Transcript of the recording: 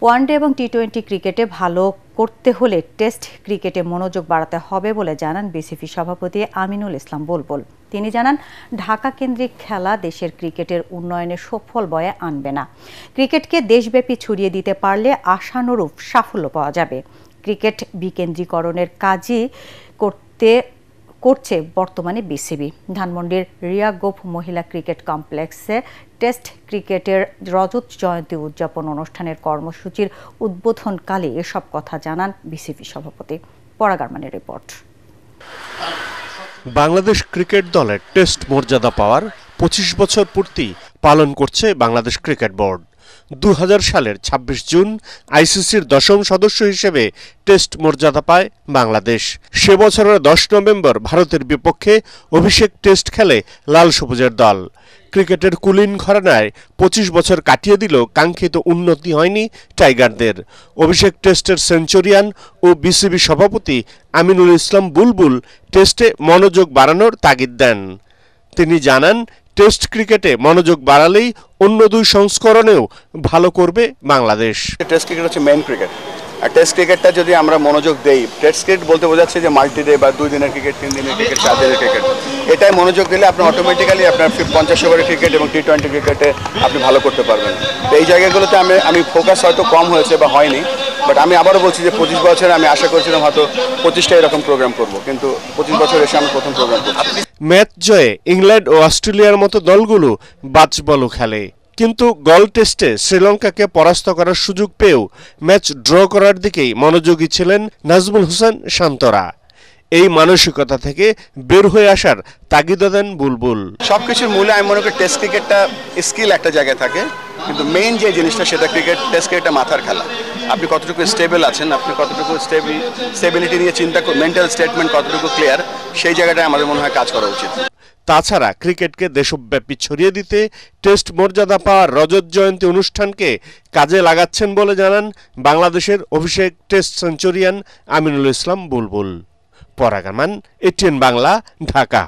One day এবং টি-20 ক্রিকেটে ভালো করতে হলে টেস্ট ক্রিকেটে মনোযোগ বাড়াতে হবে বলে জানান বিসিবি সভাপতি আমিনুল ইসলাম বুলবুল। তিনি জানান, ঢাকা কেন্দ্রিক খেলা দেশের ক্রিকেটের উন্নয়নে সুফল বয়ে আনবে না। ক্রিকেটকে দেশব্যাপী ছড়িয়ে দিতে পারলে আশানুরূপ সাফল্য পাওয়া যাবে। ক্রিকেট বিকেন্দ্রীকরণের কাজই করছে বর্তমানে বিসিবি। ধানমন্ডির রিয়া গোপ মহিলা ক্রিকেট কমপ্লেক্সে টেস্ট ক্রিকেটের রজত জয়ন্তী উদযাপন অনুষ্ঠানের কর্মসূচির উদ্বোধনকালে এসব কথা জানান বিসিবি সভাপতি। পরাগারমানের রিপোর্ট। বাংলাদেশ ক্রিকেট দলের টেস্ট মর্যাদা পাওয়ার 25 বছর পূর্তি পালন করছে বাংলাদেশ ক্রিকেট বোর্ড। 2000 সালের 26 জুন আইসিসির 10ম সদস্য হিসেবে টেস্ট মর্যাদা পায় বাংলাদেশ। সে বছরের 10 নভেম্বর ভারতের বিপক্ষে অভিষেক টেস্ট খেলে লাল সবুজের দল। ক্রিকেটের কুলীন ঘরানায় 25 বছর কাটিয়ে দিল, কাঙ্ক্ষিত উন্নতি হয়নি টাইগারদের। অভিষেক টেস্টের সেঞ্চুরিয়ান ও বিসিবি সভাপতি আমিনুল ইসলাম বুলবুল টেস্টে মনোযোগ বাড়ানোর তাগিদ দেন। তিনি জানান, টেস্ট ক্রিকেটে মনোযোগ বাড়ালেই অন্য দুই সংস্করণেও ভালো করবে বাংলাদেশ। টেস্ট ক্রিকেট হচ্ছে মেইন ক্রিকেট, আর টেস্ট ক্রিকেটটা যদি আমরা মনোযোগ দেই, টেস্ট ক্রিকেট বলতে বোঝাচ্ছে যে মাল্টি ডে বা 2 দিনের ক্রিকেট, 3 দিনের ক্রিকেট, 4 দিনের ক্রিকেট, এটাই মনোযোগ দিলে আপনি অটোমেটিক্যালি আপনার 50 ওভারের ক্রিকেট এবং টি-20 ক্রিকেটে আপনি ভালো করতে পারবেন। তো এই জায়গাগুলোতে আমি ফোকাস হয়তো কম হয়েছে বা হয়নি, বাট আমি আবারও বলছি যে 25 বছরে আমি আশা করছিলাম হয়তো 25টা এরকম প্রোগ্রাম করব, কিন্তু 25 বছর এসে আমি প্রথম প্রোগ্রাম করছি। ম্যাচ জয়ে ইংল্যান্ড ও অস্ট্রেলিয়ার মতো দলগুলো বাজবলও খেলে, কিন্তু গল টেস্টে শ্রীলঙ্কাকে পরাস্ত করার সুযোগ পেয়েও ম্যাচ ড্র করার দিকেই মনোযোগী ছিলেন নাজমুল হোসেন শান্তরা। এই মানসিকতা থেকে বের হয়ে আসার তাগিদ দেন বুলবুল। সবকিছুর মূলে আমি মনে করি টেস্ট ক্রিকেটটা স্কিল একটা জায়গায় থাকে, কিন্তু মেইন যে জিনিসটা সেটা টেস্ট ক্রিকেটটা মাথার খেলা। আপনি কতটুকু স্টেবল আছেন, আপনি কতটুকু স্টেবিলিটি নিয়ে চিন্তা করেন, মেন্টাল স্টেটমেন্ট কতটুকু ক্লিয়ার, সেই জায়গাটায় আমাদের মনে হয় কাজ করা উচিত। তাছাড়া ক্রিকেটকে দেশব্যাপী ছড়িয়ে দিতে টেস্ট মর্যাদা পাওয়ার রজত জয়ন্তী অনুষ্ঠানকে কাজে লাগাচ্ছেন বলে জানান বাংলাদেশের অভিষেক টেস্ট সেঞ্চুরিয়ান আমিনুল ইসলাম বুলবুল। পরাগারমান, এটিএন বাংলা, ঢাকা।